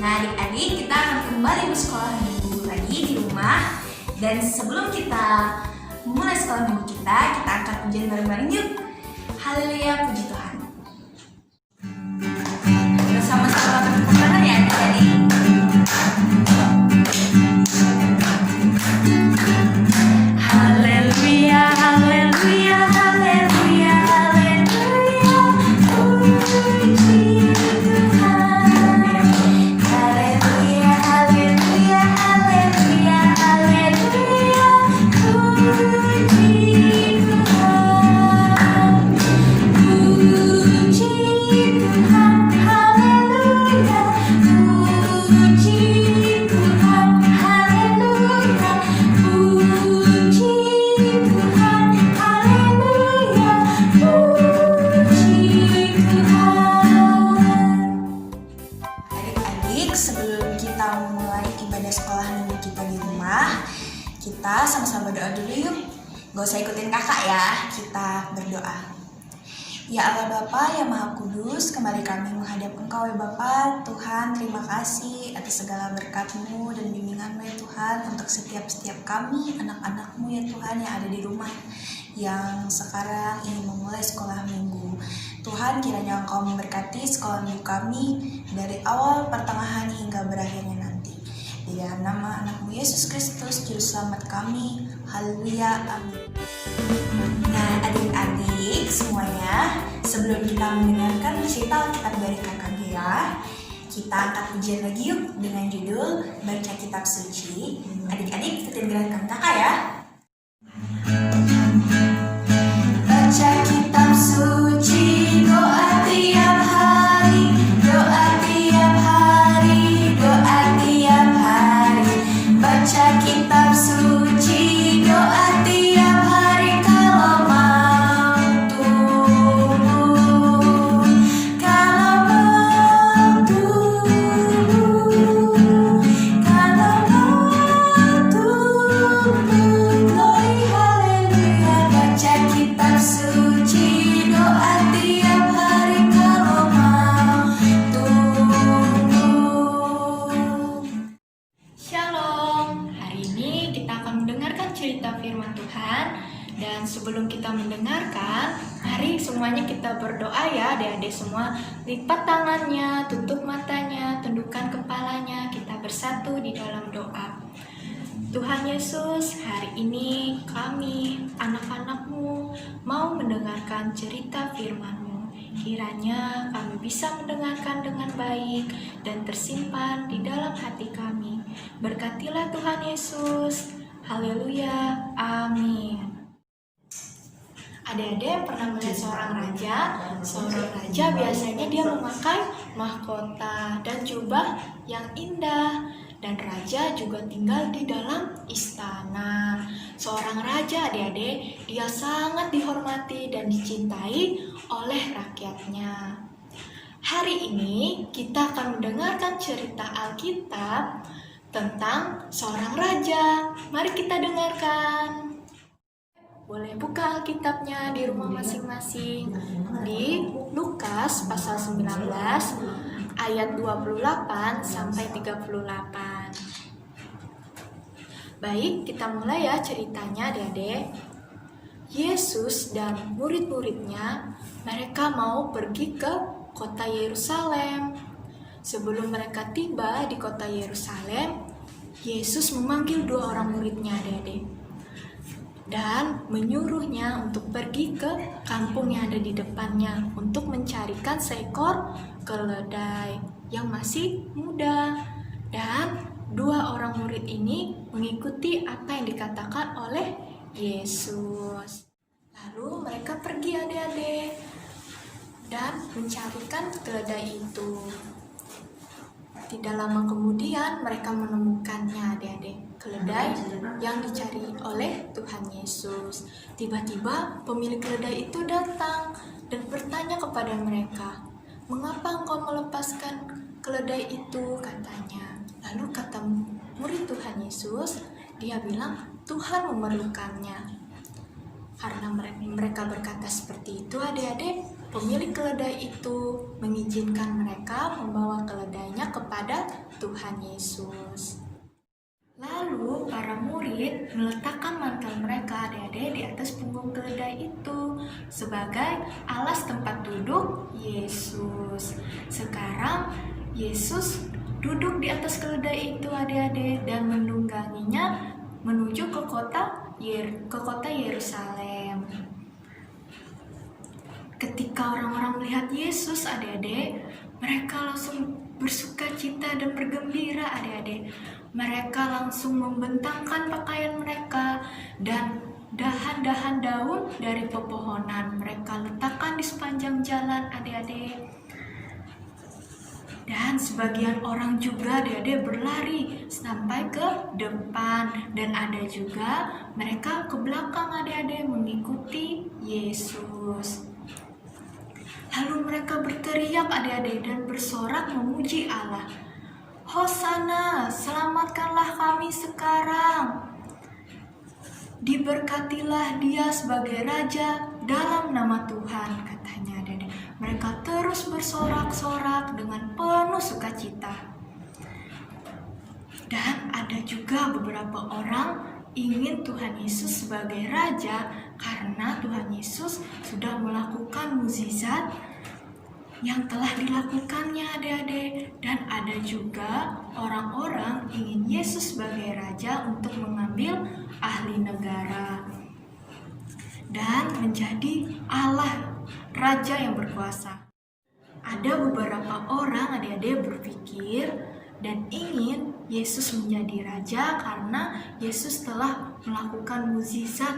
Nah, adik-adik, kita akan kembali bersekolah minggu lagi di rumah. Dan sebelum kita mulai sekolah minggu kita angkat pujian bareng-bareng yuk. Haleluya, puji Tuhan. Bersama-sama tepuk tangan ya adik-adik. Haleluya, haleluya, haleluya, haleluya, puji Tuhan. Haleluya, haleluya, haleluya, haleluya, puji Tuhan. Puji Tuhan, haleluya, puji Tuhan, haleluya, puji Tuhan, haleluya, puji Tuhan. Adik-adik, sebelum kita mulai ibadah sekolah minggu kita di rumah, kita sama-sama berdoa dulu yuk. Gak usah ikutin kakak ya, kita berdoa. Ya Allah Bapa yang Maha Kudus, kembali kami menghadap Engkau ya Bapa. Tuhan, terima kasih atas segala berkat-Mu dan bimbingan-Mu ya Tuhan, untuk setiap kami, anak-anak-Mu ya Tuhan yang ada di rumah, yang sekarang ingin memulai sekolah minggu. Tuhan, kiranya Engkau memberkati sekolah minggu kami dari awal, pertengahan, hingga berakhirnya nanti. Di dalam nama anak-Mu Yesus Kristus, Juru Selamat kami. Haleluya, amin. Nah, adik-adik semuanya, sebelum kita mendengarkan cerita Alkitab dari Kakak Gea, kita angkat pujian lagi yuk dengan judul Baca Kitab Suci. Adik-adik ikutin gerakan kakak ya. Baca kitab suci, doa tiap hari, doa tiap hari, doa tiap hari. Baca kitab suci, doa tiap hari kalau mau tumbuh, kalau mau tumbuh, kalau mau tumbuh. Glory haleluya. Baca kitab suci, doa tiap hari kalau mau tumbuh. Shalom, hari ini kita akan mendengarkan cerita firman Tuhan. Dan sebelum kita mendengarkan, mari semuanya kita berdoa ya adik-adik semua. Lipat tangannya, tutup matanya, tundukkan kepalanya, kita bersatu di dalam doa. Tuhan Yesus, hari ini kami, anak-anak-Mu, mau mendengarkan cerita firman-Mu. Kiranya kami bisa mendengarkan dengan baik dan tersimpan di dalam hati kami. Berkatilah Tuhan Yesus. Haleluya. Amin. Adik-adik pernah melihat seorang raja? Seorang raja biasanya dia memakai mahkota dan jubah yang indah. Dan raja juga tinggal di dalam istana. Seorang raja, adik-adik, dia sangat dihormati dan dicintai oleh rakyatnya. Hari ini kita akan mendengarkan cerita Alkitab tentang seorang raja. Mari kita dengarkan. Boleh buka Alkitabnya di rumah masing-masing. Di Lukas pasal 19 ayat 28 sampai 38. Baik, kita mulai ya ceritanya adik-adik. Yesus dan murid-muridnya, mereka mau pergi ke kota Yerusalem. Sebelum mereka tiba di kota Yerusalem, Yesus memanggil 2 orang muridnya adik-adik dan menyuruhnya untuk pergi ke kampung yang ada di depannya untuk mencarikan seekor keledai yang masih muda. Dan 2 orang murid ini mengikuti apa yang dikatakan oleh Yesus. Lalu mereka pergi adik-adik dan mencarikan keledai itu. Tidak lama kemudian mereka menemukannya adik-adik, keledai yang dicari oleh Tuhan Yesus. Tiba-tiba pemilik keledai itu datang dan bertanya kepada mereka, "Mengapa engkau melepaskan keledai itu?" katanya. Lalu kata murid Tuhan Yesus, dia bilang, "Tuhan memerlukannya." Karena mereka berkata seperti itu adik-adik, pemilik keledai itu mengizinkan mereka membawa keledainya kepada Tuhan Yesus. Lalu para murid meletakkan mantel mereka adik-adik di atas punggung keledai itu sebagai alas tempat duduk Yesus. Sekarang Yesus duduk di atas keledai itu adik-adik dan menungganginya menuju ke kota Yerusalem. Ketika orang-orang melihat Yesus adik-adik, mereka langsung bersuka cita dan bergembira adik-adik. Mereka langsung membentangkan pakaian mereka dan dahan-dahan daun dari pepohonan mereka letakkan di sepanjang jalan adik-adik. Dan sebagian orang juga adik-adik berlari sampai ke depan, dan ada juga mereka ke belakang adik-adik mengikuti Yesus. Lalu mereka berteriak adik-adik dan bersorak memuji Allah. Hosana, selamatkanlah kami sekarang. Diberkatilah dia sebagai raja dalam nama Tuhan, katanya adik-adik. Mereka terus bersorak-sorak dengan penuh sukacita. Dan ada juga beberapa orang ingin Tuhan Yesus sebagai raja karena Tuhan Yesus sudah melakukan mukjizat yang telah dilakukannya adik-adik. Dan ada juga orang-orang ingin Yesus sebagai raja untuk mengambil ahli negara dan menjadi Allah, raja yang berkuasa. Ada beberapa orang adik-adik berpikir dan ingin Yesus menjadi raja karena Yesus telah melakukan mukjizat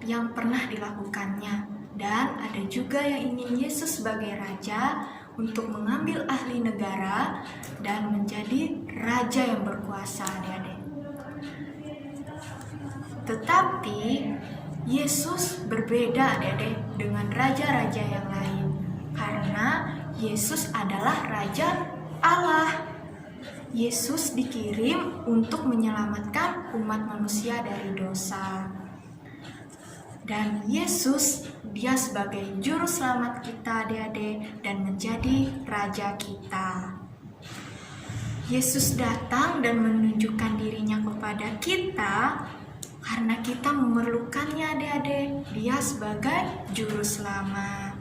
yang pernah dilakukannya. Dan ada juga yang ingin Yesus sebagai raja untuk mengambil ahli negara dan menjadi raja yang berkuasa adik-adik. Tetapi Yesus berbeda adik-adik dengan raja-raja yang lain karena Yesus adalah raja Allah. Yesus dikirim untuk menyelamatkan umat manusia dari dosa. Dan Yesus, dia sebagai juru selamat kita adik-adik dan menjadi raja kita. Yesus datang dan menunjukkan dirinya kepada kita karena kita memerlukannya adik-adik. Dia sebagai juru selamat.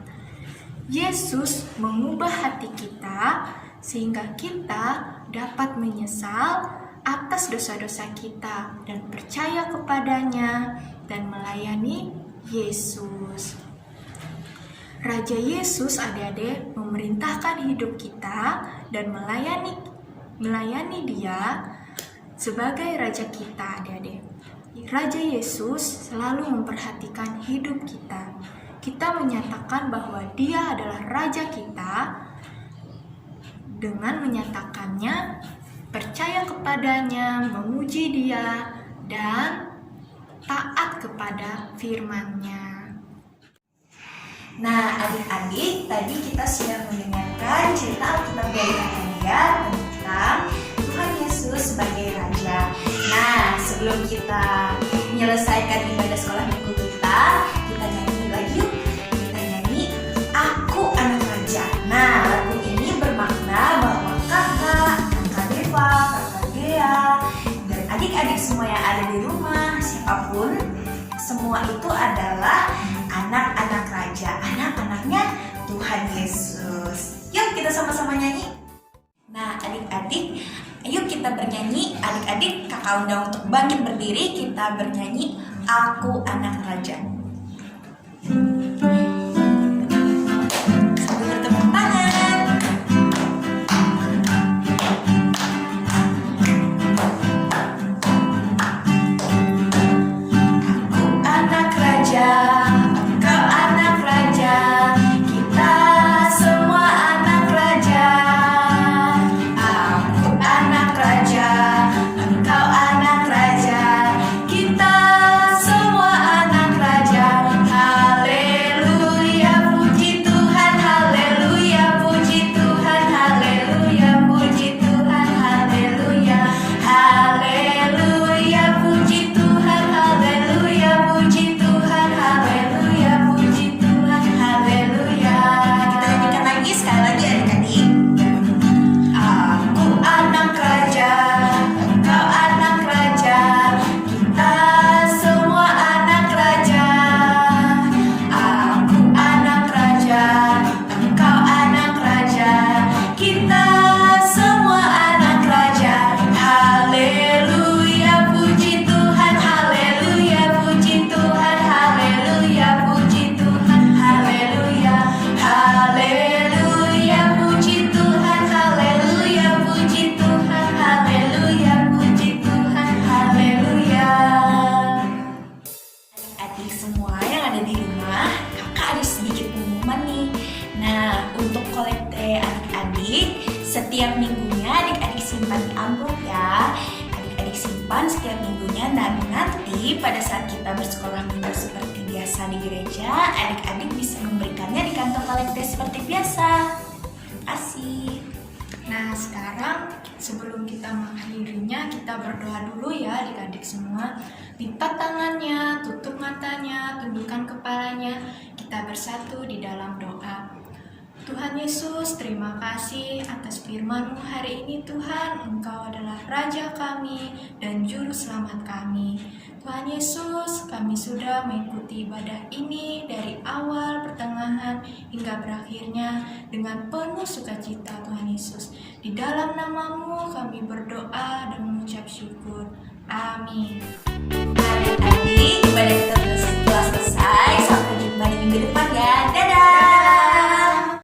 Yesus mengubah hati kita sehingga kita dapat menyesal atas dosa-dosa kita dan percaya kepadanya dan melayani Yesus. Raja Yesus adik-adik memerintahkan hidup kita dan melayani dia sebagai raja kita adik-adik. Raja Yesus selalu memperhatikan hidup kita. Kita menyatakan bahwa dia adalah raja kita dengan menyatakannya, percaya kepadanya, memuji dia, dan taat kepada firman-Nya. Nah, adik-adik, tadi kita sudah mendengarkan cerita Alkitab dari Kakak tentang Tuhan Yesus sebagai Raja. Nah, sebelum kita menyelesaikan ibadah sekolah minggu kita nyanyi lagi yuk. Kita nyanyi Aku Anak Raja. Nah, lagu ini bermakna bahwa kakak Deva, kakak Dea, dan adik-adik semua yang ada di rumah, siapapun, semua itu adalah anak-anak raja, anak-anaknya Tuhan Yesus. Yuk kita sama-sama nyanyi. Nah adik-adik, yuk kita bernyanyi. Adik-adik kakak undang untuk bangkit berdiri. Kita bernyanyi Aku Anak Raja. Sambil bertepuk tangan. Aku anak raja, engkau anak raja, kita semua anak raja. Aku anak raja, engkau anak raja, kita semua anak raja. adik-adik. Setiap minggunya adik-adik simpan di amplop ya. Adik-adik simpan setiap minggunya, dan nanti pada saat kita bersekolah minggu seperti biasa di gereja, adik-adik bisa memberikannya di kantong kolektif seperti biasa. Terima kasih. Nah, sekarang sebelum kita mengakhirinya, kita berdoa dulu ya adik-adik semua. Lipat tangannya, tutup matanya, tundukkan kepalanya. Kita bersatu di dalam doa. Tuhan Yesus, terima kasih atas firman-Mu hari ini Tuhan. Engkau adalah Raja kami dan Juru Selamat kami. Tuhan Yesus, kami sudah mengikuti ibadah ini dari awal, pertengahan, hingga berakhirnya dengan penuh sukacita Tuhan Yesus. Di dalam nama-Mu kami berdoa dan mengucap syukur. Amin. Adik-adik, ibadah kita telah selesai. Sampai jumpa di minggu depan